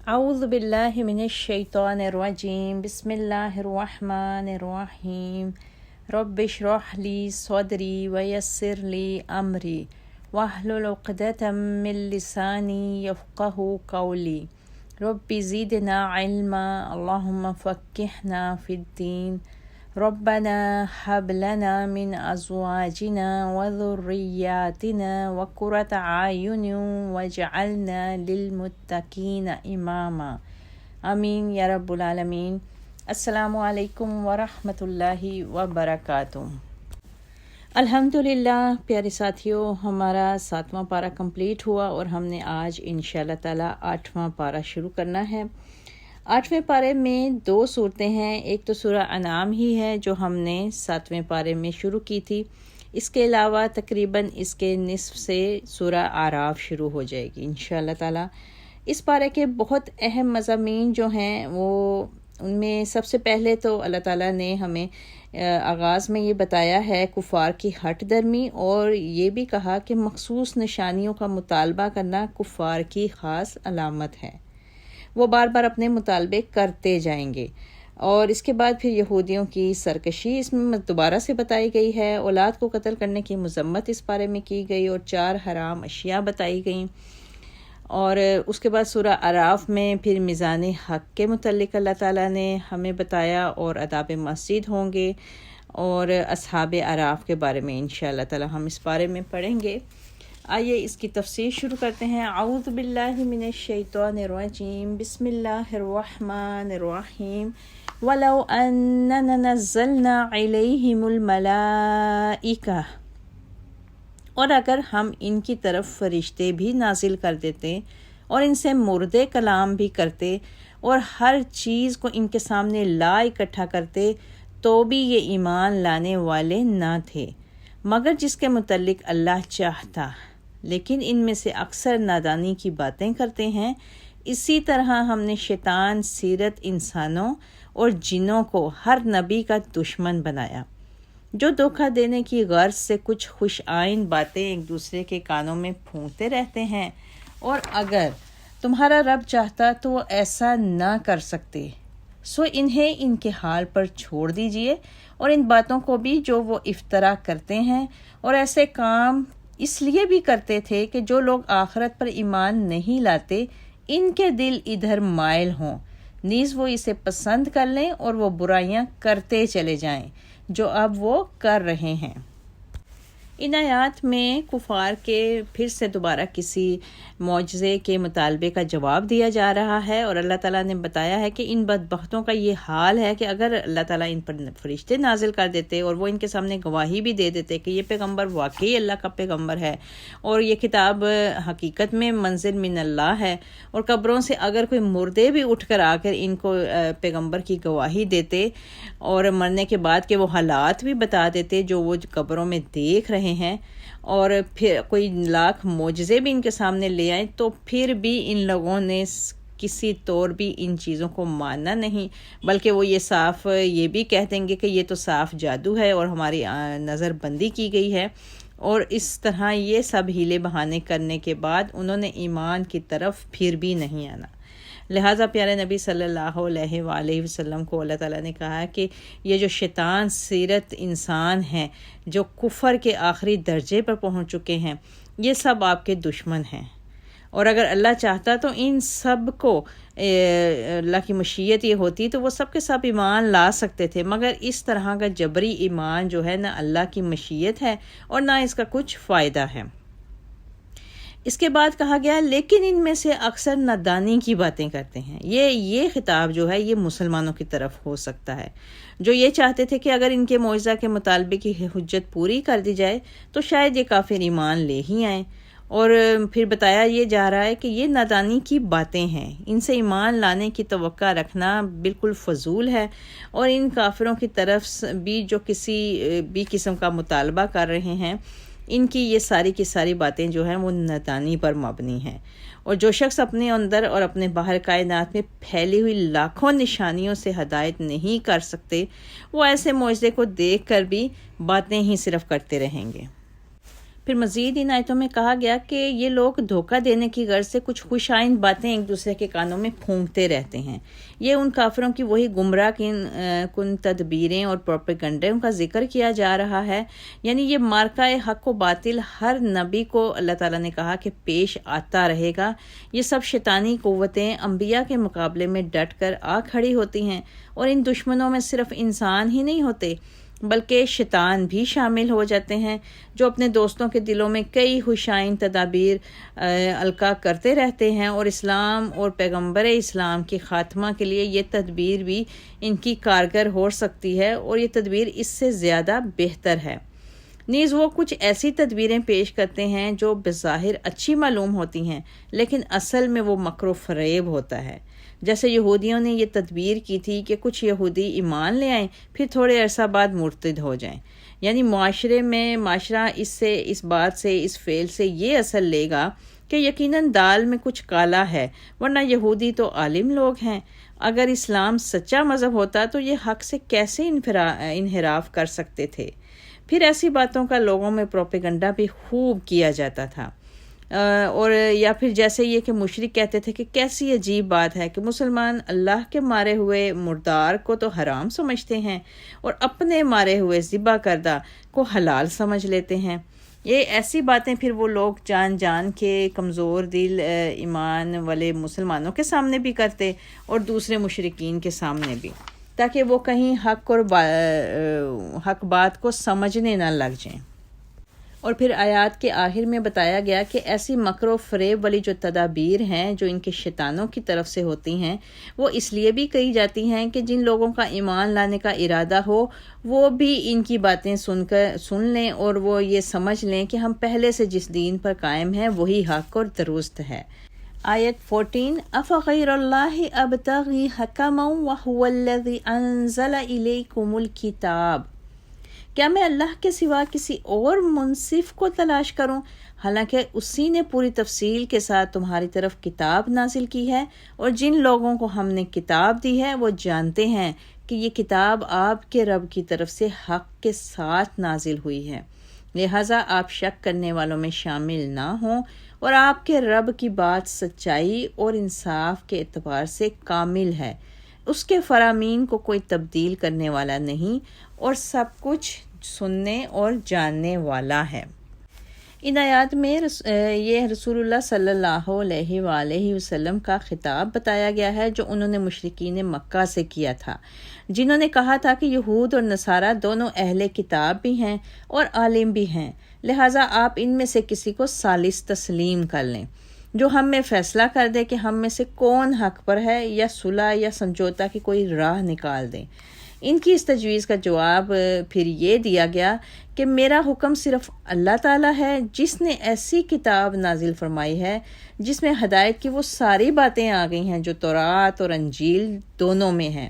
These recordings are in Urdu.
اعوذ باللہ من الشیطان الرجیم بسم اللہ الرحمن الرحیم رب اشرح لی صدری ویسر لی امری واحلل عقدۃ من لسانی یفقہوا قولی رب زدنا علما اللہم فقہنا فی الدین ربنا هب لنا من ازواجنا وذریاتنا وقرۃ اعین واجعلنا للمتقین اماما آمین یا رب العالمین۔ السلام علیکم ورحمۃ اللہ وبرکاتہ۔ الحمدللہ پیارے ساتھیوں، ہمارا 7واں پارہ کمپلیٹ ہوا اور ہم نے آج انشاءاللہ تعالی 8واں پارہ شروع کرنا ہے۔ 8ویں پارے میں 2 صورتیں ہیں، ایک تو سورہ انعام ہی ہے جو ہم نے 7ویں پارے میں شروع کی تھی، اس کے علاوہ تقریباً اس کے نصف سے سورہ اعراف شروع ہو جائے گی انشاءاللہ تعالی۔ اس پارے کے بہت اہم مضامین جو ہیں وہ ان میں سب سے پہلے تو اللہ تعالیٰ نے ہمیں آغاز میں یہ بتایا ہے کفار کی ہٹ درمی، اور یہ بھی کہا کہ مخصوص نشانیوں کا مطالبہ کرنا کفار کی خاص علامت ہے، وہ بار بار اپنے مطالبے کرتے جائیں گے۔ اور اس کے بعد پھر یہودیوں کی سرکشی اس میں دوبارہ سے بتائی گئی ہے، اولاد کو قتل کرنے کی مذمت اس بارے میں کی گئی اور 4 حرام اشیاء بتائی گئیں۔ اور اس کے بعد سورہ اعراف میں پھر میزان حق کے متعلق اللہ تعالیٰ نے ہمیں بتایا، اور عذاب مسجد ہوں گے، اور اصحاب اعراف کے بارے میں انشاءاللہ تعالیٰ ہم اس بارے میں پڑھیں گے۔ آئیے اس کی تفسیر شروع کرتے ہیں۔ اعوذ باللہ من الشیطان الرجیم بسم اللہ الرحمن الرحیم وَلَوْ أَنَّنَا نَزَّلْنَا عَلَيْهِمُ الْمَلَائِكَةَ، اور اگر ہم ان کی طرف فرشتے بھی نازل کر دیتے اور ان سے مردے کلام بھی کرتے اور ہر چیز کو ان کے سامنے لا اکٹھا کرتے تو بھی یہ ایمان لانے والے نہ تھے مگر جس کے متعلق اللہ چاہتا، لیکن ان میں سے اکثر نادانی کی باتیں کرتے ہیں۔ اسی طرح ہم نے شیطان سیرت انسانوں اور جنوں کو ہر نبی کا دشمن بنایا، جو دھوکہ دینے کی غرض سے کچھ خوش آئین باتیں ایک دوسرے کے کانوں میں پھونکتے رہتے ہیں، اور اگر تمہارا رب چاہتا تو وہ ایسا نہ کر سکتے، سو انہیں ان کے حال پر چھوڑ دیجئے، اور ان باتوں کو بھی جو وہ افترا کرتے ہیں، اور ایسے کام اس لیے بھی کرتے تھے کہ جو لوگ آخرت پر ایمان نہیں لاتے ان کے دل ادھر مائل ہوں، نیز وہ اسے پسند کر لیں اور وہ برائیاں کرتے چلے جائیں جو اب وہ کر رہے ہیں۔ ان آیات میں کفار کے پھر سے دوبارہ کسی معجزے کے مطالبے کا جواب دیا جا رہا ہے، اور اللہ تعالیٰ نے بتایا ہے کہ ان بدبختوں کا یہ حال ہے کہ اگر اللہ تعالیٰ ان پر فرشتے نازل کر دیتے اور وہ ان کے سامنے گواہی بھی دے دیتے کہ یہ پیغمبر واقعی اللہ کا پیغمبر ہے اور یہ کتاب حقیقت میں منزل من اللہ ہے، اور قبروں سے اگر کوئی مردے بھی اٹھ کر آ کر ان کو پیغمبر کی گواہی دیتے اور مرنے کے بعد کے وہ حالات بھی بتا دیتے جو وہ قبروں میں دیکھ رہے ہیں، اور پھر کوئی لاکھ معجزے بھی ان کے سامنے لے آئیں، تو پھر بھی ان لوگوں نے کسی طور بھی ان چیزوں کو ماننا نہیں، بلکہ وہ یہ صاف یہ بھی کہہ دیں گے کہ یہ تو صاف جادو ہے اور ہماری نظر بندی کی گئی ہے، اور اس طرح یہ سب ہیلے بہانے کرنے کے بعد انہوں نے ایمان کی طرف پھر بھی نہیں آنا۔ لہٰذا پیارے نبی صلی اللہ علیہ وآلہ وسلم کو اللہ تعالیٰ نے کہا کہ یہ جو شیطان سیرت انسان ہیں جو کفر کے آخری درجے پر پہنچ چکے ہیں، یہ سب آپ کے دشمن ہیں، اور اگر اللہ چاہتا تو ان سب کو اللہ کی مشیت یہ ہوتی تو وہ سب کے سب ایمان لا سکتے تھے، مگر اس طرح کا جبری ایمان جو ہے نہ اللہ کی مشیت ہے اور نہ اس کا کچھ فائدہ ہے۔ اس کے بعد کہا گیا لیکن ان میں سے اکثر نادانی کی باتیں کرتے ہیں۔ یہ خطاب جو ہے یہ مسلمانوں کی طرف ہو سکتا ہے، جو یہ چاہتے تھے کہ اگر ان کے معجزہ کے مطالبے کی حجت پوری کر دی جائے تو شاید یہ کافر ایمان لے ہی آئیں، اور پھر بتایا یہ جا رہا ہے کہ یہ نادانی کی باتیں ہیں، ان سے ایمان لانے کی توقع رکھنا بالکل فضول ہے، اور ان کافروں کی طرف بھی جو کسی بھی قسم کا مطالبہ کر رہے ہیں ان کی یہ ساری کی ساری باتیں جو ہیں وہ نادانی پر مبنی ہیں، اور جو شخص اپنے اندر اور اپنے باہر کائنات میں پھیلی ہوئی لاکھوں نشانیوں سے ہدایت نہیں کر سکتے، وہ ایسے معجزے کو دیکھ کر بھی باتیں ہی صرف کرتے رہیں گے۔ پھر مزید ان آیتوں میں کہا گیا کہ یہ لوگ دھوکہ دینے کی غرض سے کچھ خوش آئند باتیں ایک دوسرے کے کانوں میں پھونکتے رہتے ہیں۔ یہ ان کافروں کی وہی گمراہ کن تدبیریں اور پروپیگنڈوں کا ذکر کیا جا رہا ہے، یعنی یہ مارکہ حق و باطل ہر نبی کو اللہ تعالیٰ نے کہا کہ پیش آتا رہے گا۔ یہ سب شیطانی قوتیں انبیاء کے مقابلے میں ڈٹ کر آ کھڑی ہوتی ہیں، اور ان دشمنوں میں صرف انسان ہی نہیں ہوتے بلکہ شیطان بھی شامل ہو جاتے ہیں، جو اپنے دوستوں کے دلوں میں کئی خوشائن تدابیر القاء کرتے رہتے ہیں، اور اسلام اور پیغمبر اسلام کے خاتمہ کے لیے یہ تدبیر بھی ان کی کارگر ہو سکتی ہے، اور یہ تدبیر اس سے زیادہ بہتر ہے۔ نیز وہ کچھ ایسی تدبیریں پیش کرتے ہیں جو بظاہر اچھی معلوم ہوتی ہیں، لیکن اصل میں وہ مکر و فریب ہوتا ہے۔ جیسے یہودیوں نے یہ تدبیر کی تھی کہ کچھ یہودی ایمان لے آئیں پھر تھوڑے عرصہ بعد مرتد ہو جائیں، یعنی معاشرہ اس بات سے اس فعل سے یہ اصل لے گا کہ یقیناً دال میں کچھ کالا ہے، ورنہ یہودی تو عالم لوگ ہیں۔ اگر اسلام سچا مذہب ہوتا تو یہ حق سے کیسے انحراف کر سکتے تھے؟ پھر ایسی باتوں کا لوگوں میں پروپیگنڈا بھی خوب کیا جاتا تھا، اور یا پھر جیسے یہ کہ مشرک کہتے تھے کہ کیسی عجیب بات ہے کہ مسلمان اللہ کے مارے ہوئے مردار کو تو حرام سمجھتے ہیں اور اپنے مارے ہوئے ذبح کردہ کو حلال سمجھ لیتے ہیں۔ یہ ایسی باتیں پھر وہ لوگ جان کے کمزور دل ایمان والے مسلمانوں کے سامنے بھی کرتے اور دوسرے مشرکین کے سامنے بھی، تاکہ وہ کہیں حق بات کو سمجھنے نہ لگ جائیں۔ اور پھر آیات کے آخر میں بتایا گیا کہ ایسی مکر و فریب والی جو تدابیر ہیں جو ان کے شیطانوں کی طرف سے ہوتی ہیں، وہ اس لیے بھی کہی جاتی ہیں کہ جن لوگوں کا ایمان لانے کا ارادہ ہو وہ بھی ان کی باتیں سن لیں اور وہ یہ سمجھ لیں کہ ہم پہلے سے جس دین پر قائم ہیں وہی حق اور درست ہے۔ آیت 14 أَفَغَيْرَ اللَّهِ أَبْتَغِي حَكَمًا وَهُوَ الَّذِي أَنزَلَ إِلَيْكُمُ الْكِتَابَ، کیا میں اللہ کے سوا کسی اور منصف کو تلاش کروں، حالانکہ اسی نے پوری تفصیل کے ساتھ تمہاری طرف کتاب نازل کی ہے، اور جن لوگوں کو ہم نے کتاب دی ہے وہ جانتے ہیں کہ یہ کتاب آپ کے رب کی طرف سے حق کے ساتھ نازل ہوئی ہے، لہٰذا آپ شک کرنے والوں میں شامل نہ ہوں، اور آپ کے رب کی بات سچائی اور انصاف کے اعتبار سے کامل ہے، اس کے فرامین کو کوئی تبدیل کرنے والا نہیں، اور سب کچھ سننے اور جاننے والا ہے۔ ان آیات میں یہ رسول اللہ صلی اللہ علیہ وآلہ وسلم کا خطاب بتایا گیا ہے جو انہوں نے مشرکین مکہ سے کیا تھا، جنہوں نے کہا تھا کہ یہود اور نصارہ دونوں اہل کتاب بھی ہیں اور عالم بھی ہیں، لہٰذا آپ ان میں سے کسی کو ثالث تسلیم کر لیں جو ہم میں فیصلہ کر دے کہ ہم میں سے کون حق پر ہے، یا صلح یا سمجھوتا کی کوئی راہ نکال دیں۔ ان کی اس تجویز کا جواب پھر یہ دیا گیا کہ میرا حکم صرف اللہ تعالیٰ ہے جس نے ایسی کتاب نازل فرمائی ہے جس میں ہدایت کی وہ ساری باتیں آ گئی ہیں جو تورات اور انجیل دونوں میں ہیں،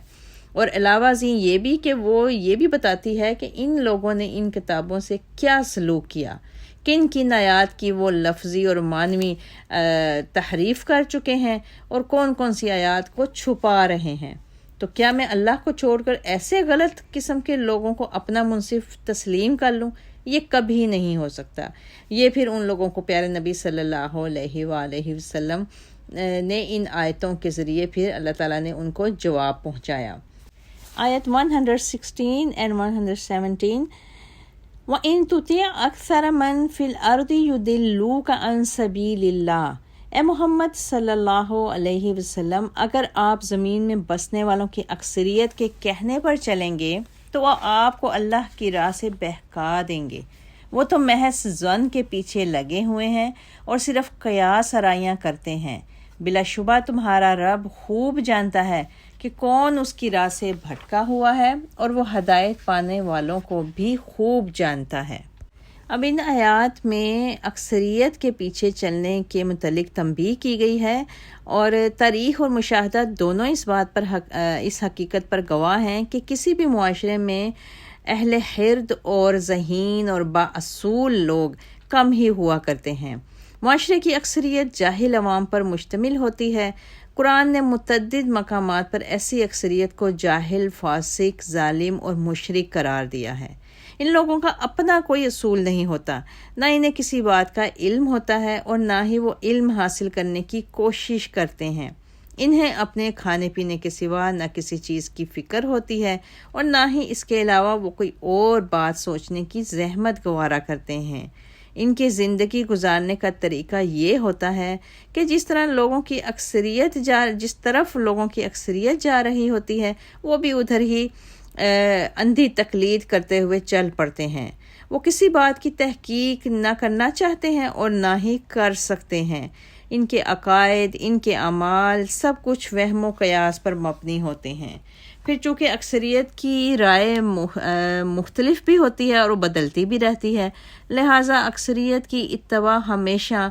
اور علاوہ ازیں یہ بھی کہ وہ یہ بھی بتاتی ہے کہ ان لوگوں نے ان کتابوں سے کیا سلوک کیا، کن آیات کی وہ لفظی اور معنوی تحریف کر چکے ہیں، اور کون سی آیات کو چھپا رہے ہیں۔ تو کیا میں اللہ کو چھوڑ کر ایسے غلط قسم کے لوگوں کو اپنا منصف تسلیم کر لوں؟ یہ کبھی نہیں ہو سکتا۔ یہ پھر ان لوگوں کو پیارے نبی صلی اللہ علیہ وآلہ وسلم نے ان آیتوں کے ذریعے پھر اللہ تعالیٰ نے ان کو جواب پہنچایا۔ آیت 116 and 117 وَإِن تُطِعْ أَكْثَرَ مَن فِي الْأَرْضِ يُضِلُّوكَ عَن سَبِيلِ اللَّهِ، اے محمد صلی اللہ علیہ وسلم، اگر آپ زمین میں بسنے والوں کی اکثریت کے کہنے پر چلیں گے تو وہ آپ کو اللہ کی راہ سے بہکا دیں گے، وہ تو محض ظن کے پیچھے لگے ہوئے ہیں اور صرف قیاس آرائیاں کرتے ہیں، بلا شبہ تمہارا رب خوب جانتا ہے کہ کون اس کی راہ سے بھٹکا ہوا ہے، اور وہ ہدایت پانے والوں کو بھی خوب جانتا ہے۔ اب ان آیات میں اکثریت کے پیچھے چلنے کے متعلق تنبیہ کی گئی ہے، اور تاریخ اور مشاہدہ دونوں اس بات پر اس حقیقت پر گواہ ہیں کہ کسی بھی معاشرے میں اہل حرد اور ذہین اور بااصول لوگ کم ہی ہوا کرتے ہیں۔ معاشرے کی اکثریت جاہل عوام پر مشتمل ہوتی ہے۔ قرآن نے متعدد مقامات پر ایسی اکثریت کو جاہل، فاسق، ظالم اور مشرک قرار دیا ہے۔ ان لوگوں کا اپنا کوئی اصول نہیں ہوتا، نہ انہیں کسی بات کا علم ہوتا ہے اور نہ ہی وہ علم حاصل کرنے کی کوشش کرتے ہیں۔ انہیں اپنے کھانے پینے کے سوا نہ کسی چیز کی فکر ہوتی ہے اور نہ ہی اس کے علاوہ وہ کوئی اور بات سوچنے کی زحمت گوارا کرتے ہیں۔ ان کی زندگی گزارنے کا طریقہ یہ ہوتا ہے کہ جس طرف لوگوں کی اکثریت جا رہی ہوتی ہے وہ بھی ادھر ہی اندھی تقلید کرتے ہوئے چل پڑتے ہیں۔ وہ کسی بات کی تحقیق نہ کرنا چاہتے ہیں اور نہ ہی کر سکتے ہیں۔ ان کے عقائد، ان کے اعمال سب کچھ وہم و قیاس پر مبنی ہوتے ہیں۔ پھر چونکہ اکثریت کی رائے مختلف بھی ہوتی ہے اور وہ بدلتی بھی رہتی ہے، لہٰذا اکثریت کی اتباع ہمیشہ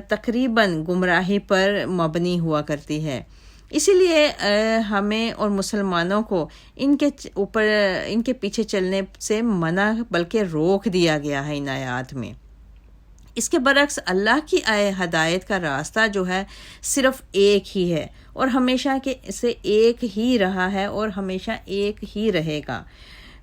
تقریباً گمراہی پر مبنی ہوا کرتی ہے۔ اسی لیے ہمیں اور مسلمانوں کو ان کے پیچھے چلنے سے منع بلکہ روک دیا گیا ہے ان آیات میں۔ اس کے برعکس اللہ کی ہدایت کا راستہ جو ہے صرف ایک ہی ہے اور ہمیشہ کے سے ایک ہی رہا ہے اور ہمیشہ ایک ہی رہے گا۔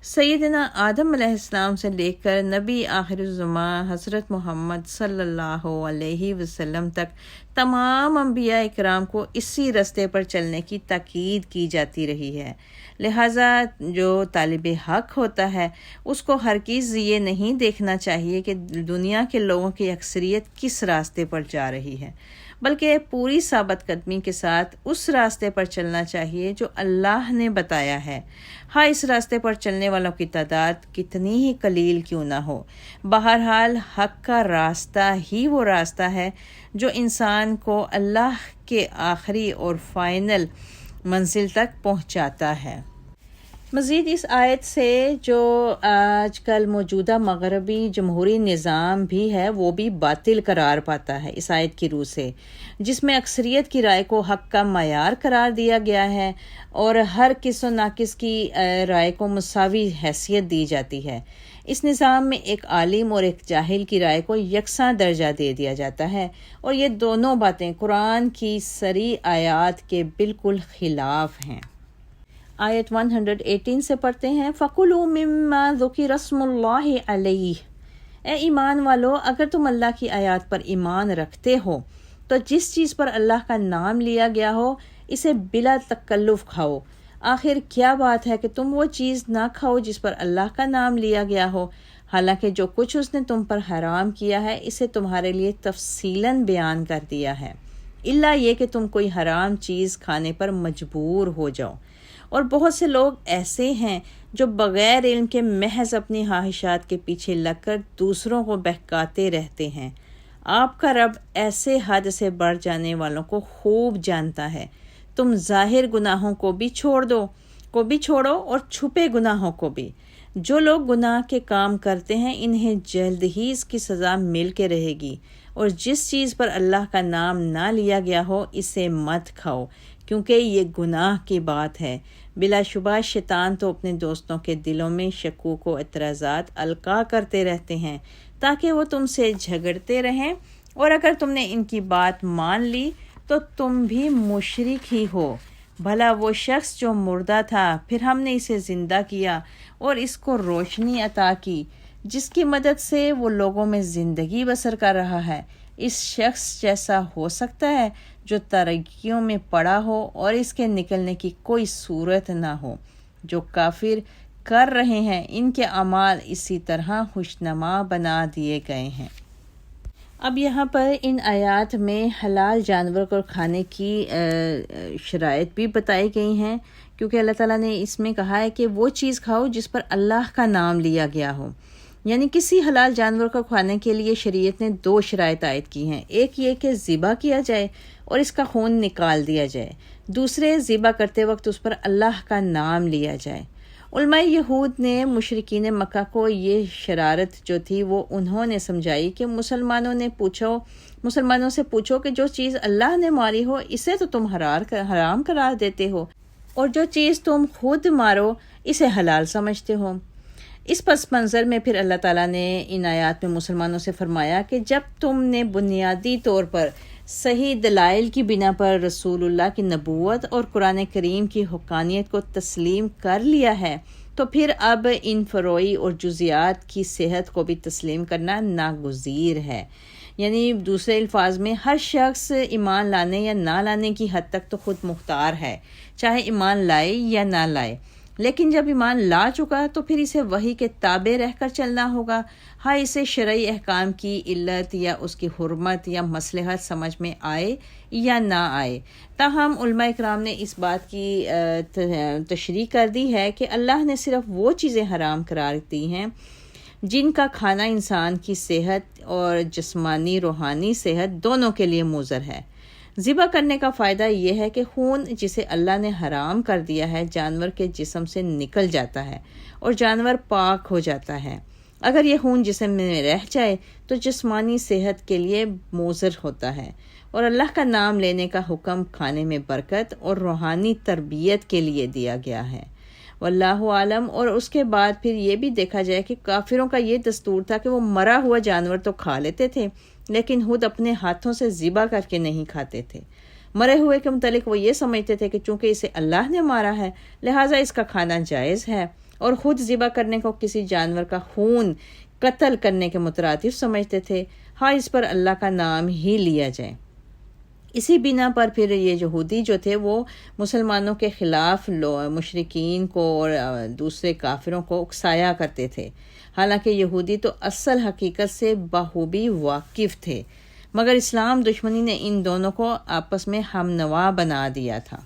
سیدنا آدم علیہ السلام سے لے کر نبی آخر الزمان حضرت محمد صلی اللہ علیہ وسلم تک تمام انبیاء اکرام کو اسی راستے پر چلنے کی تاکید کی جاتی رہی ہے۔ لہٰذا جو طالب حق ہوتا ہے اس کو ہرگز یہ نہیں دیکھنا چاہیے کہ دنیا کے لوگوں کی اکثریت کس راستے پر جا رہی ہے، بلکہ پوری ثابت قدمی کے ساتھ اس راستے پر چلنا چاہیے جو اللہ نے بتایا ہے، ہاں اس راستے پر چلنے والوں کی تعداد کتنی ہی قلیل کیوں نہ ہو۔ بہرحال حق کا راستہ ہی وہ راستہ ہے جو انسان کو اللہ کے آخری اور فائنل منزل تک پہنچاتا ہے۔ مزید اس آیت سے جو آج کل موجودہ مغربی جمہوری نظام بھی ہے وہ بھی باطل قرار پاتا ہے اس آیت کی روح سے، جس میں اکثریت کی رائے کو حق کا معیار قرار دیا گیا ہے اور ہر کس و ناقص کی رائے کو مساوی حیثیت دی جاتی ہے۔ اس نظام میں ایک عالم اور ایک جاہل کی رائے کو یکساں درجہ دے دیا جاتا ہے اور یہ دونوں باتیں قرآن کی صریح آیات کے بالکل خلاف ہیں۔ آیت 118 سے پڑھتے ہیں، فَكُلُوا مِمَّا ذُكِرَ اسْمُ اللَّهِ عَلَيْهِ۔ اے ایمان والو، اگر تم اللہ کی آیات پر ایمان رکھتے ہو تو جس چیز پر اللہ کا نام لیا گیا ہو اسے بلا تکلف کھاؤ۔ آخر کیا بات ہے کہ تم وہ چیز نہ کھاؤ جس پر اللہ کا نام لیا گیا ہو، حالانکہ جو کچھ اس نے تم پر حرام کیا ہے اسے تمہارے لیے تفصیلاً بیان کر دیا ہے، الا یہ کہ تم کوئی حرام چیز کھانے پر مجبور ہو جاؤ۔ اور بہت سے لوگ ایسے ہیں جو بغیر علم کے محض اپنی خواہشات کے پیچھے لگ کر دوسروں کو بہکاتے رہتے ہیں۔ آپ کا رب ایسے حد سے بڑھ جانے والوں کو خوب جانتا ہے۔ تم ظاہر گناہوں کو بھی چھوڑو اور چھپے گناہوں کو بھی۔ جو لوگ گناہ کے کام کرتے ہیں انہیں جلد ہی اس کی سزا مل کے رہے گی، اور جس چیز پر اللہ کا نام نہ لیا گیا ہو اسے مت کھاؤ، کیونکہ یہ گناہ کی بات ہے۔ بلا شبہ شیطان تو اپنے دوستوں کے دلوں میں شکوک و اعتراضات القاء کرتے رہتے ہیں تاکہ وہ تم سے جھگڑتے رہیں، اور اگر تم نے ان کی بات مان لی تو تم بھی مشرک ہی ہو۔ بھلا وہ شخص جو مردہ تھا پھر ہم نے اسے زندہ کیا اور اس کو روشنی عطا کی، جس کی مدد سے وہ لوگوں میں زندگی بسر کر رہا ہے، اس شخص جیسا ہو سکتا ہے جو تاریکیوں میں پڑا ہو اور اس کے نکلنے کی کوئی صورت نہ ہو۔ جو کافر کر رہے ہیں ان کے اعمال اسی طرح خوشنما بنا دیے گئے ہیں۔ اب یہاں پر ان آیات میں حلال جانور کو کھانے کی شرائط بھی بتائی گئی ہیں، کیونکہ اللہ تعالیٰ نے اس میں کہا ہے کہ وہ چیز کھاؤ جس پر اللہ کا نام لیا گیا ہو۔ یعنی کسی حلال جانور کو کھانے کے لیے شریعت نے 2 شرائط عائد کی ہیں، ایک یہ کہ ذبح کیا جائے اور اس کا خون نکال دیا جائے، دوسرے ذبح کرتے وقت اس پر اللہ کا نام لیا جائے۔ علماء یہود نے مشرکین مکہ کو یہ شرارت جو تھی وہ انہوں نے سمجھائی کہ مسلمانوں سے پوچھو کہ جو چیز اللہ نے ماری ہو اسے تو تم حرام قرار دیتے ہو، اور جو چیز تم خود مارو اسے حلال سمجھتے ہو۔ اس پس منظر میں پھر اللہ تعالیٰ نے ان آیات میں مسلمانوں سے فرمایا کہ جب تم نے بنیادی طور پر صحیح دلائل کی بنا پر رسول اللہ کی نبوت اور قرآن کریم کی حقانیت کو تسلیم کر لیا ہے تو پھر اب ان فروعی اور جزیات کی صحت کو بھی تسلیم کرنا ناگزیر ہے۔ یعنی دوسرے الفاظ میں ہر شخص ایمان لانے یا نہ لانے کی حد تک تو خود مختار ہے، چاہے ایمان لائے یا نہ لائے، لیکن جب ایمان لا چکا تو پھر اسے وحی کے تابع رہ کر چلنا ہوگا، ہاں اسے شرعی احکام کی علت یا اس کی حرمت یا مصلحت سمجھ میں آئے یا نہ آئے۔ تاہم علماء اکرام نے اس بات کی تشریح کر دی ہے کہ اللہ نے صرف وہ چیزیں حرام قرار دی ہیں جن کا کھانا انسان کی صحت اور جسمانی روحانی صحت دونوں کے لیے مضر ہے۔ ذبح کرنے کا فائدہ یہ ہے کہ خون جسے اللہ نے حرام کر دیا ہے جانور کے جسم سے نکل جاتا ہے اور جانور پاک ہو جاتا ہے۔ اگر یہ خون جسم میں رہ جائے تو جسمانی صحت کے لیے مضر ہوتا ہے، اور اللہ کا نام لینے کا حکم کھانے میں برکت اور روحانی تربیت کے لیے دیا گیا ہے، واللہ عالم۔ اور اس کے بعد پھر یہ بھی دیکھا جائے کہ کافروں کا یہ دستور تھا کہ وہ مرا ہوا جانور تو کھا لیتے تھے لیکن خود اپنے ہاتھوں سے ذبح کر کے نہیں کھاتے تھے۔ مرے ہوئے کے متعلق وہ یہ سمجھتے تھے کہ چونکہ اسے اللہ نے مارا ہے لہٰذا اس کا کھانا جائز ہے، اور خود ذبح کرنے کو کسی جانور کا خون قتل کرنے کے مترادف سمجھتے تھے، ہاں اس پر اللہ کا نام ہی لیا جائے۔ اسی بنا پر پھر یہ یہودی جو تھے وہ مسلمانوں کے خلاف مشرکین کو اور دوسرے کافروں کو اکسایا کرتے تھے، حالانکہ یہودی تو اصل حقیقت سے بخوبی واقف تھے، مگر اسلام دشمنی نے ان دونوں کو آپس میں ہم نوا بنا دیا تھا۔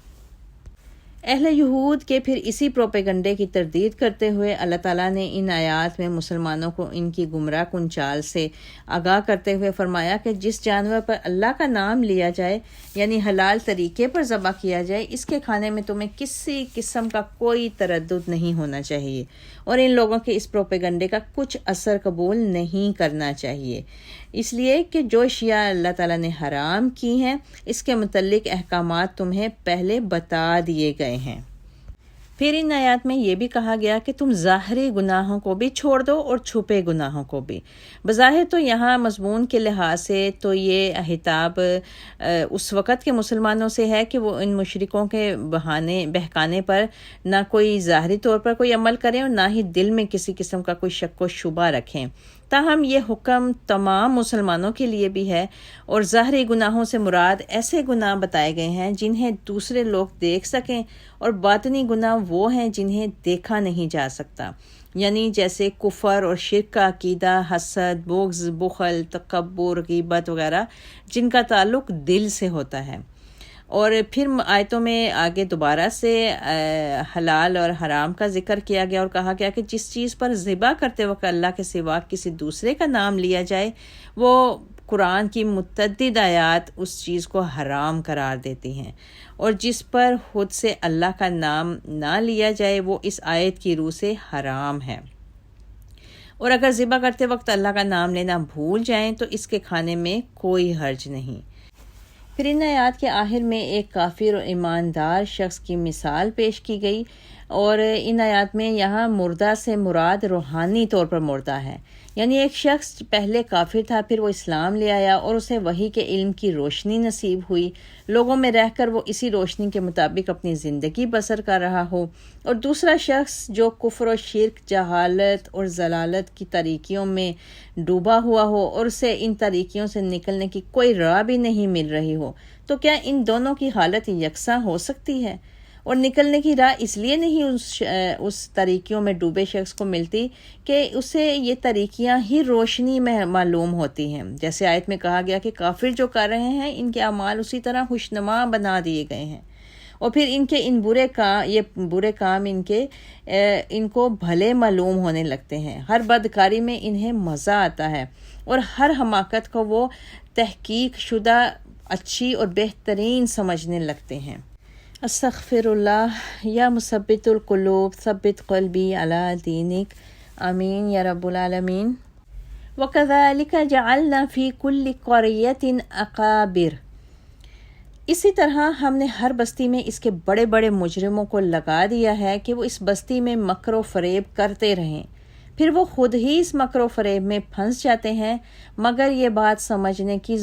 اہل یہود کے پھر اسی پروپیگنڈے کی تردید کرتے ہوئے اللہ تعالیٰ نے ان آیات میں مسلمانوں کو ان کی گمراہ کن چال سے آگاہ کرتے ہوئے فرمایا کہ جس جانور پر اللہ کا نام لیا جائے یعنی حلال طریقے پر ذبح کیا جائے اس کے کھانے میں تمہیں کسی قسم کا کوئی تردد نہیں ہونا چاہیے، اور ان لوگوں کے اس پروپیگنڈے کا کچھ اثر قبول نہیں کرنا چاہیے، اس لیے کہ جو اشیاء اللہ تعالیٰ نے حرام کی ہیں اس کے متعلق احکامات تمہیں پہلے بتا دیے گئے ہیں۔ پھر ان آیات میں یہ بھی کہا گیا کہ تم ظاہری گناہوں کو بھی چھوڑ دو اور چھپے گناہوں کو بھی۔ بظاہر تو یہاں مضمون کے لحاظ سے تو یہ خطاب اس وقت کے مسلمانوں سے ہے کہ وہ ان مشرکوں کے بہکانے پر نہ کوئی ظاہری طور پر کوئی عمل کریں اور نہ ہی دل میں کسی قسم کا کوئی شک و شبہ رکھیں، تاہم یہ حکم تمام مسلمانوں کے لیے بھی ہے، اور ظاہری گناہوں سے مراد ایسے گناہ بتائے گئے ہیں جنہیں دوسرے لوگ دیکھ سکیں، اور باطنی گناہ وہ ہیں جنہیں دیکھا نہیں جا سکتا، یعنی جیسے کفر اور شرک کا عقیدہ، حسد، بغض، بخل، تکبر، غیبت وغیرہ جن کا تعلق دل سے ہوتا ہے۔ اور پھر آیتوں میں آگے دوبارہ سے حلال اور حرام کا ذکر کیا گیا اور کہا گیا کہ جس چیز پر ذبح کرتے وقت اللہ کے سوا کسی دوسرے کا نام لیا جائے وہ قرآن کی متعدد آیات اس چیز کو حرام قرار دیتی ہیں، اور جس پر خود سے اللہ کا نام نہ لیا جائے وہ اس آیت کی روح سے حرام ہے، اور اگر ذبح کرتے وقت اللہ کا نام لینا بھول جائیں تو اس کے کھانے میں کوئی حرج نہیں۔ پھر ان آیات کے آخر میں ایک کافر اور ایماندار شخص کی مثال پیش کی گئی، اور ان آیات میں یہاں مردہ سے مراد روحانی طور پر مردہ ہے، یعنی ایک شخص پہلے کافر تھا پھر وہ اسلام لے آیا اور اسے وحی کے علم کی روشنی نصیب ہوئی، لوگوں میں رہ کر وہ اسی روشنی کے مطابق اپنی زندگی بسر کر رہا ہو، اور دوسرا شخص جو کفر و شرک، جہالت اور ضلالت کی تاریکیوں میں ڈوبا ہوا ہو اور اسے ان تاریکیوں سے نکلنے کی کوئی راہ بھی نہیں مل رہی ہو، تو کیا ان دونوں کی حالت یکساں ہو سکتی ہے؟ اور نکلنے کی راہ اس لیے نہیں اس طریقیوں میں ڈوبے شخص کو ملتی کہ اسے یہ طریقیاں ہی روشنی میں معلوم ہوتی ہیں، جیسے آیت میں کہا گیا کہ کافر جو کر رہے ہیں ان کے اعمال اسی طرح خوشنما بنا دیے گئے ہیں، اور پھر ان کے یہ برے کام ان کو بھلے معلوم ہونے لگتے ہیں، ہر بدکاری میں انہیں مزہ آتا ہے، اور ہر حماقت کو وہ تحقیق شدہ اچھی اور بہترین سمجھنے لگتے ہیں۔ استغفر اللہ یا مثبت القلوب ثبت قلبی علی دینک، آمین یا رب العالمین۔ وَكَذَلِكَ جَعَلْنَا فِي كُلِّ قَرْيَةٍ أَكَابِرَ، اسی طرح ہم نے ہر بستی میں اس کے بڑے بڑے مجرموں کو لگا دیا ہے کہ وہ اس بستی میں مکر و فریب کرتے رہیں، پھر وہ خود ہی اس مکر و فریب میں پھنس جاتے ہیں مگر یہ بات سمجھنے کی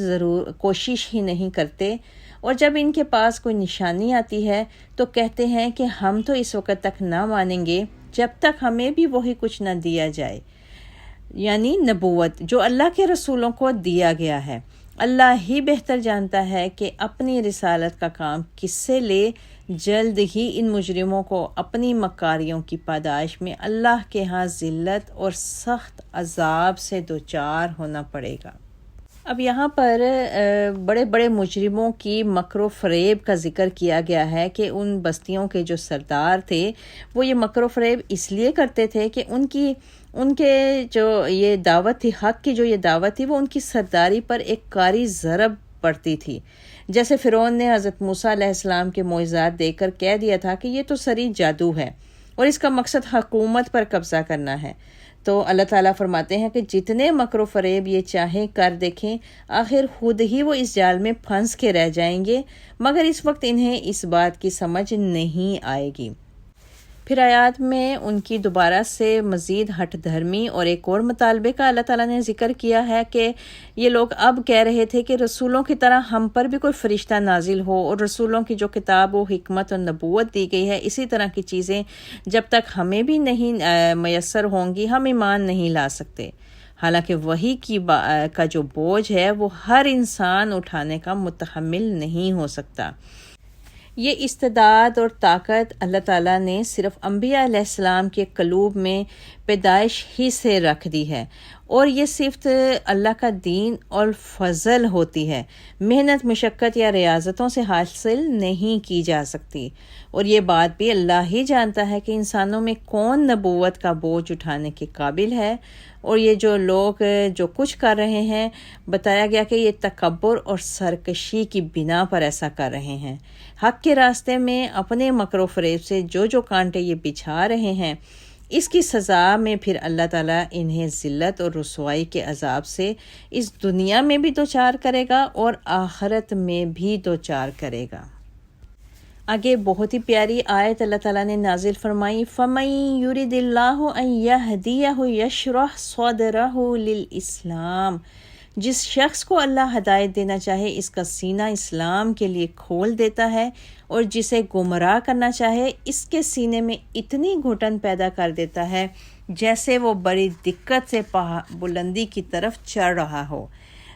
کوشش ہی نہیں کرتے، اور جب ان کے پاس کوئی نشانی آتی ہے تو کہتے ہیں کہ ہم تو اس وقت تک نہ مانیں گے جب تک ہمیں بھی وہی کچھ نہ دیا جائے، یعنی نبوت جو اللہ کے رسولوں کو دیا گیا ہے۔ اللہ ہی بہتر جانتا ہے کہ اپنی رسالت کا کام کس سے لے۔ جلد ہی ان مجرموں کو اپنی مکاریوں کی پاداش میں اللہ کے ہاں ذلت اور سخت عذاب سے دوچار ہونا پڑے گا۔ اب یہاں پر بڑے بڑے مجرموں کی مکر و فریب کا ذکر کیا گیا ہے کہ ان بستیوں کے جو سردار تھے وہ یہ مکر و فریب اس لیے کرتے تھے کہ ان کے جو یہ دعوت تھی، حق کی جو یہ دعوت تھی، وہ ان کی سرداری پر ایک کاری ضرب پڑتی تھی۔ جیسے فرعون نے حضرت موسیٰ علیہ السلام کے معجزات دے کر کہہ دیا تھا کہ یہ تو سری جادو ہے اور اس کا مقصد حکومت پر قبضہ کرنا ہے۔ تو اللہ تعالیٰ فرماتے ہیں کہ جتنے مکر و فریب یہ چاہیں کر دیکھیں، آخر خود ہی وہ اس جال میں پھنس کے رہ جائیں گے، مگر اس وقت انہیں اس بات کی سمجھ نہیں آئے گی۔ پھر آیات میں ان کی دوبارہ سے مزید ہٹ دھرمی اور ایک اور مطالبے کا اللہ تعالیٰ نے ذکر کیا ہے کہ یہ لوگ اب کہہ رہے تھے کہ رسولوں کی طرح ہم پر بھی کوئی فرشتہ نازل ہو، اور رسولوں کی جو کتاب و حکمت اور نبوت دی گئی ہے، اسی طرح کی چیزیں جب تک ہمیں بھی نہیں میسر ہوں گی، ہم ایمان نہیں لا سکتے۔ حالانکہ وحی کا جو بوجھ ہے وہ ہر انسان اٹھانے کا متحمل نہیں ہو سکتا۔ یہ استعداد اور طاقت اللہ تعالیٰ نے صرف انبیاء علیہ السلام کے قلوب میں پیدائش ہی سے رکھ دی ہے، اور یہ صرف اللہ کا دین اور فضل ہوتی ہے، محنت مشقت یا ریاضتوں سے حاصل نہیں کی جا سکتی۔ اور یہ بات بھی اللہ ہی جانتا ہے کہ انسانوں میں کون نبوت کا بوجھ اٹھانے کے قابل ہے، اور یہ جو لوگ جو کچھ کر رہے ہیں، بتایا گیا کہ یہ تکبر اور سرکشی کی بنا پر ایسا کر رہے ہیں۔ حق کے راستے میں اپنے مکر و فریب سے جو کانٹے یہ بچھا رہے ہیں، اس کی سزا میں پھر اللہ تعالیٰ انہیں ذلت اور رسوائی کے عذاب سے اس دنیا میں بھی دوچار کرے گا اور آخرت میں بھی دوچار کرے گا۔ آگے بہت ہی پیاری آیت اللہ تعالیٰ نے نازل فرمائی، فَمَن يُرِدِ اللَّهُ أَن يَهْدِيَهُ يَشْرَحْ صَدْرَهُ لِلْإِسْلَامِ، جس شخص کو اللہ ہدایت دینا چاہے اس کا سینہ اسلام کے لیے کھول دیتا ہے، اور جسے گمراہ کرنا چاہے اس کے سینے میں اتنی گھٹن پیدا کر دیتا ہے جیسے وہ بڑی دقت سے بلندی کی طرف چڑھ رہا ہو۔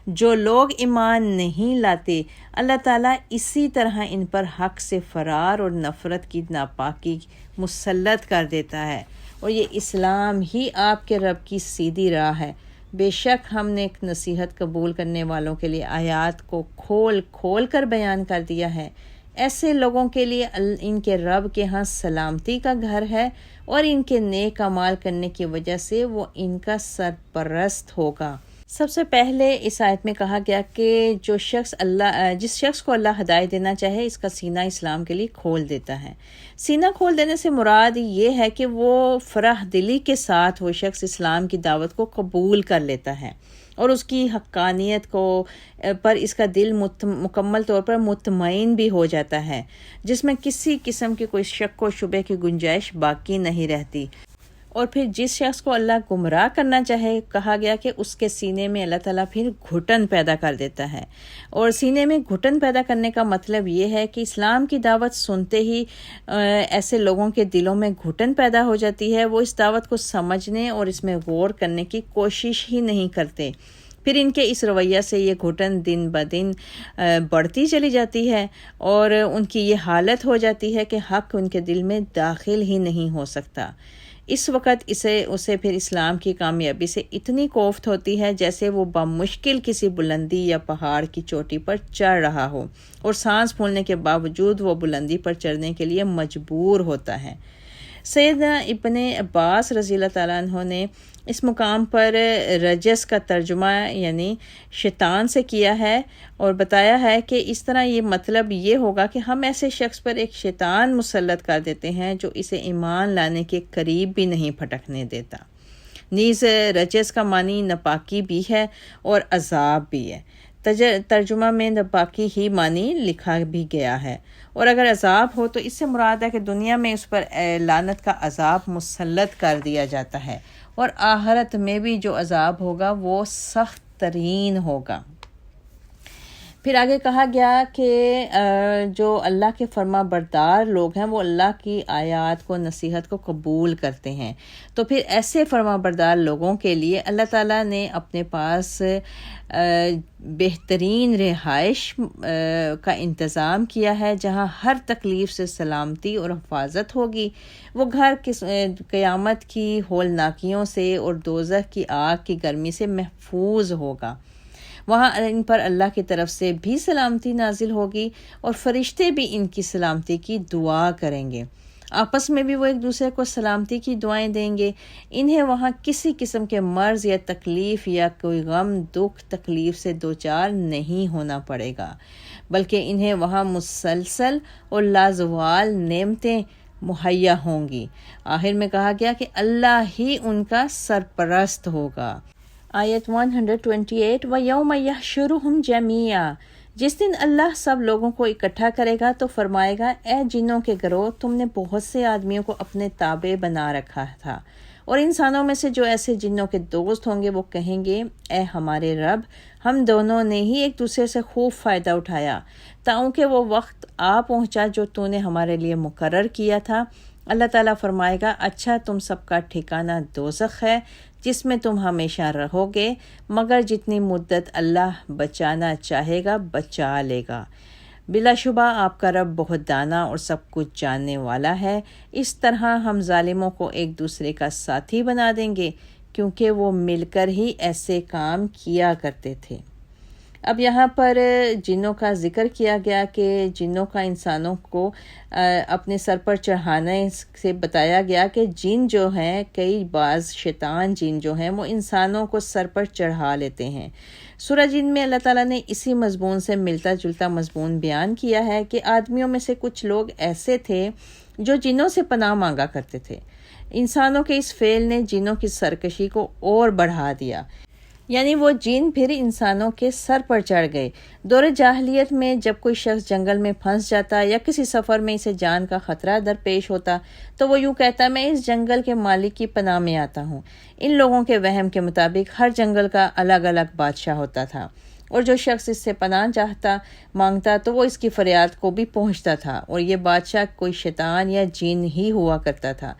جو لوگ ایمان نہیں لاتے، اللہ تعالیٰ اسی طرح ان پر حق سے فرار اور نفرت کی ناپاکی مسلط کر دیتا ہے، اور یہ اسلام ہی آپ کے رب کی سیدھی راہ ہے۔ بے شک ہم نے ایک نصیحت قبول کرنے والوں کے لیے آیات کو کھول کھول کر بیان کر دیا ہے۔ ایسے لوگوں کے لیے ان کے رب کے ہاں سلامتی کا گھر ہے، اور ان کے نیک اعمال کرنے کی وجہ سے وہ ان کا سرپرست ہوگا۔ سب سے پہلے اس آیت میں کہا گیا کہ جس شخص کو اللہ ہدایت دینا چاہے اس کا سینہ اسلام کے لیے کھول دیتا ہے۔ سینہ کھول دینے سے مراد یہ ہے کہ وہ فرح دلی کے ساتھ وہ شخص اسلام کی دعوت کو قبول کر لیتا ہے، اور اس کی حقانیت پر اس کا دل مکمل طور پر مطمئن بھی ہو جاتا ہے، جس میں کسی قسم کی کوئی شک و شبہ کی گنجائش باقی نہیں رہتی۔ اور پھر جس شخص کو اللہ گمراہ کرنا چاہے، کہا گیا کہ اس کے سینے میں اللہ تعالیٰ پھر گھٹن پیدا کر دیتا ہے۔ اور سینے میں گھٹن پیدا کرنے کا مطلب یہ ہے کہ اسلام کی دعوت سنتے ہی ایسے لوگوں کے دلوں میں گھٹن پیدا ہو جاتی ہے، وہ اس دعوت کو سمجھنے اور اس میں غور کرنے کی کوشش ہی نہیں کرتے۔ پھر ان کے اس رویہ سے یہ گھٹن دن بدن بڑھتی چلی جاتی ہے، اور ان کی یہ حالت ہو جاتی ہے کہ حق ان کے دل میں داخل ہی نہیں ہو سکتا۔ اس وقت اسے پھر اسلام کی کامیابی سے اتنی کوفت ہوتی ہے جیسے وہ بمشکل کسی بلندی یا پہاڑ کی چوٹی پر چڑھ رہا ہو، اور سانس پھولنے کے باوجود وہ بلندی پر چڑھنے کے لیے مجبور ہوتا ہے۔ سیدنا ابن عباس رضی اللہ تعالیٰ عنہ نے اس مقام پر رجس کا ترجمہ یعنی شیطان سے کیا ہے، اور بتایا ہے کہ اس طرح یہ مطلب یہ ہوگا کہ ہم ایسے شخص پر ایک شیطان مسلط کر دیتے ہیں جو اسے ایمان لانے کے قریب بھی نہیں پھٹکنے دیتا۔ نیز رجس کا معنی ناپاکی بھی ہے اور عذاب بھی ہے۔ ترجمہ میں ناپاکی ہی معنی لکھا بھی گیا ہے، اور اگر عذاب ہو تو اس سے مراد ہے کہ دنیا میں اس پر لعنت کا عذاب مسلط کر دیا جاتا ہے، اور آخرت میں بھی جو عذاب ہوگا وہ سخت ترین ہوگا۔ پھر آگے کہا گیا کہ جو اللہ کے فرما بردار لوگ ہیں وہ اللہ کی آیات کو نصیحت کو قبول کرتے ہیں، تو پھر ایسے فرما بردار لوگوں کے لیے اللہ تعالیٰ نے اپنے پاس بہترین رہائش کا انتظام کیا ہے، جہاں ہر تکلیف سے سلامتی اور حفاظت ہوگی۔ وہ گھر قیامت کی ہولناکیوں سے اور دوزخ کی آگ کی گرمی سے محفوظ ہوگا۔ وہاں ان پر اللہ کی طرف سے بھی سلامتی نازل ہوگی اور فرشتے بھی ان کی سلامتی کی دعا کریں گے، آپس میں بھی وہ ایک دوسرے کو سلامتی کی دعائیں دیں گے۔ انہیں وہاں کسی قسم کے مرض یا تکلیف یا کوئی غم دکھ تکلیف سے دوچار نہیں ہونا پڑے گا، بلکہ انہیں وہاں مسلسل اور لازوال نعمتیں مہیا ہوں گی۔ آخر میں کہا گیا کہ اللہ ہی ان کا سرپرست ہوگا۔ آیت 128 وَيَوْمَ يَحْشُرُهُمْ جَمِيعًا، جس دن اللہ سب لوگوں کو اکٹھا کرے گا تو فرمائے گا، اے جنوں کے گروہ، تم نے بہت سے آدمیوں کو اپنے تابع بنا رکھا تھا، اور انسانوں میں سے جو ایسے جنوں کے دوست ہوں گے وہ کہیں گے، اے ہمارے رب، ہم دونوں نے ہی ایک دوسرے سے خوب فائدہ اٹھایا تاکہ وہ وقت آ پہنچا جو تو نے ہمارے لیے مقرر کیا تھا۔ اللہ تعالیٰ فرمائے گا، اچھا تم سب کا ٹھکانہ دوزخ ہے جس میں تم ہمیشہ رہو گے، مگر جتنی مدت اللہ بچانا چاہے گا بچا لے گا۔ بلا شبہ آپ کا رب بہت دانا اور سب کچھ جاننے والا ہے۔ اس طرح ہم ظالموں کو ایک دوسرے کا ساتھی بنا دیں گے، کیونکہ وہ مل کر ہی ایسے کام کیا کرتے تھے۔ اب یہاں پر جنوں کا ذکر کیا گیا کہ جنوں کا انسانوں کو اپنے سر پر چڑھانے سے بتایا گیا کہ جن جو ہیں، کئی بعض شیطان جن جو ہیں وہ انسانوں کو سر پر چڑھا لیتے ہیں۔ سورہ جن میں اللہ تعالیٰ نے اسی مضمون سے ملتا جلتا مضمون بیان کیا ہے کہ آدمیوں میں سے کچھ لوگ ایسے تھے جو جنوں سے پناہ مانگا کرتے تھے۔ انسانوں کے اس فعل نے جنوں کی سرکشی کو اور بڑھا دیا، یعنی وہ جن پھر انسانوں کے سر پر چڑھ گئے۔ دور جاہلیت میں جب کوئی شخص جنگل میں پھنس جاتا یا کسی سفر میں اسے جان کا خطرہ درپیش ہوتا تو وہ یوں کہتا، میں اس جنگل کے مالک کی پناہ میں آتا ہوں۔ ان لوگوں کے وہم کے مطابق ہر جنگل کا الگ الگ بادشاہ ہوتا تھا، اور جو شخص اس سے پناہ مانگتا تو وہ اس کی فریاد کو بھی پہنچتا تھا، اور یہ بادشاہ کوئی شیطان یا جن ہی ہوا کرتا تھا،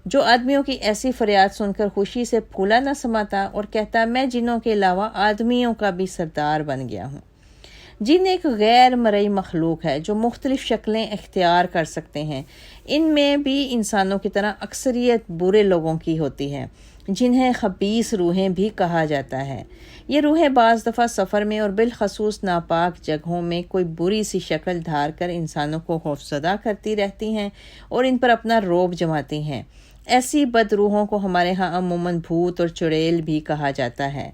جو آدمیوں کی ایسی فریاد سن کر خوشی سے پھولا نہ سماتا اور کہتا، میں جنوں کے علاوہ آدمیوں کا بھی سردار بن گیا ہوں۔ جن ایک غیر مرئی مخلوق ہے جو مختلف شکلیں اختیار کر سکتے ہیں۔ ان میں بھی انسانوں کی طرح اکثریت برے لوگوں کی ہوتی ہے، جنہیں خبیث روحیں بھی کہا جاتا ہے۔ یہ روحیں بعض دفعہ سفر میں اور بالخصوص ناپاک جگہوں میں کوئی بری سی شکل دھار کر انسانوں کو خوفزدہ کرتی رہتی ہیں اور ان پر اپنا رعب جماتی ہیں۔ ایسی بد روحوں کو ہمارے ہاں عموماً بھوت اور چڑیل بھی کہا جاتا ہے۔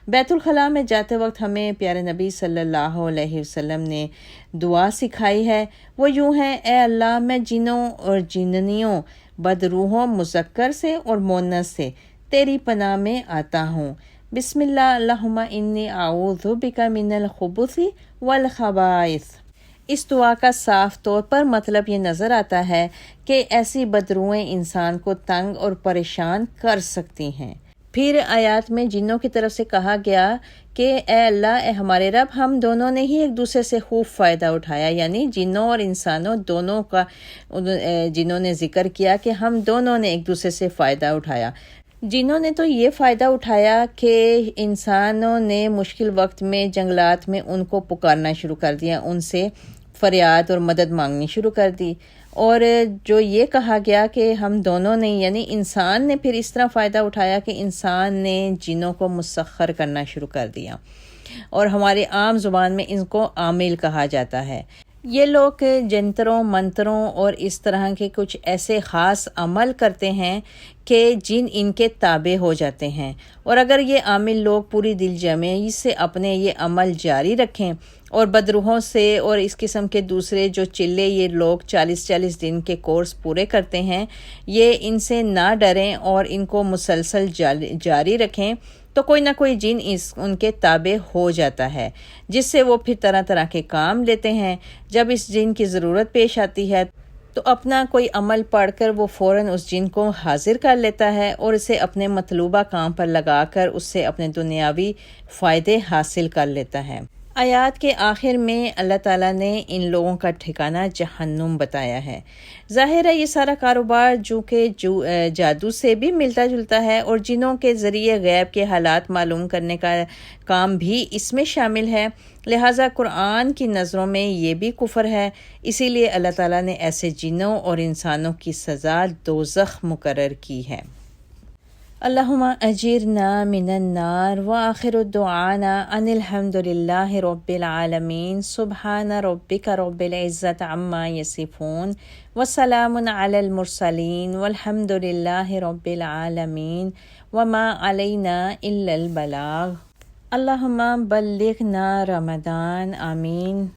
بیت الخلاء میں جاتے وقت ہمیں پیارے نبی صلی اللہ علیہ وسلم نے دعا سکھائی ہے، وہ یوں ہے، اے اللہ، میں جنوں اور جننیوں، بد روحوں مذکر سے اور مؤنث سے تیری پناہ میں آتا ہوں۔ بسم اللہ، اللہم انی اعوذ بک من الخبث والخبائث۔ اس دعا کا صاف طور پر مطلب یہ نظر آتا ہے کہ ایسی بدروئیں انسان کو تنگ اور پریشان کر سکتی ہیں۔ پھر آیات میں جنوں کی طرف سے کہا گیا کہ اے اللہ، اے ہمارے رب، ہم دونوں نے ہی ایک دوسرے سے خوب فائدہ اٹھایا، یعنی جنوں اور انسانوں دونوں کا جنوں نے ذکر کیا کہ ہم دونوں نے ایک دوسرے سے فائدہ اٹھایا۔ جنوں نے تو یہ فائدہ اٹھایا کہ انسانوں نے مشکل وقت میں جنگلات میں ان کو پکارنا شروع کر دیا، ان سے فریاد اور مدد مانگنی شروع کر دی، اور جو یہ کہا گیا کہ ہم دونوں نے، یعنی انسان نے پھر اس طرح فائدہ اٹھایا کہ انسان نے جنوں کو مسخر کرنا شروع کر دیا، اور ہمارے عام زبان میں ان کو عامل کہا جاتا ہے۔ یہ لوگ جنتروں منتروں اور اس طرح کے کچھ ایسے خاص عمل کرتے ہیں کہ جن ان کے تابع ہو جاتے ہیں، اور اگر یہ عامل لوگ پوری دل جمعی سے اپنے یہ عمل جاری رکھیں اور بدروحوں سے اور اس قسم کے دوسرے جو چلے یہ لوگ 40 دن کے کورس پورے کرتے ہیں، یہ ان سے نہ ڈریں اور ان کو مسلسل جاری رکھیں تو کوئی نہ کوئی جن ان کے تابع ہو جاتا ہے، جس سے وہ پھر طرح طرح کے کام لیتے ہیں۔ جب اس جن کی ضرورت پیش آتی ہے تو اپنا کوئی عمل پڑھ کر وہ فوراً اس جن کو حاضر کر لیتا ہے اور اسے اپنے مطلوبہ کام پر لگا کر اس سے اپنے دنیاوی فائدے حاصل کر لیتا ہے۔ آیات کے آخر میں اللہ تعالیٰ نے ان لوگوں کا ٹھکانہ جہنم بتایا ہے۔ ظاہر ہے یہ سارا کاروبار جو کہ جادو سے بھی ملتا جلتا ہے، اور جنوں کے ذریعے غیب کے حالات معلوم کرنے کا کام بھی اس میں شامل ہے، لہٰذا قرآن کی نظروں میں یہ بھی کفر ہے۔ اسی لیے اللہ تعالیٰ نے ایسے جنوں اور انسانوں کی سزا دوزخ مقرر کی ہے۔ اللہم اجرنا من النار وآخر دعانا ان الحمد للہ رب العالمین سبحان ربک رب العزت عما یصفون وسلام علی المرسلین والحمد للہ رب العالمین وما علینا الا البلاغ۔ اللہم بلغنا رمضان، آمین۔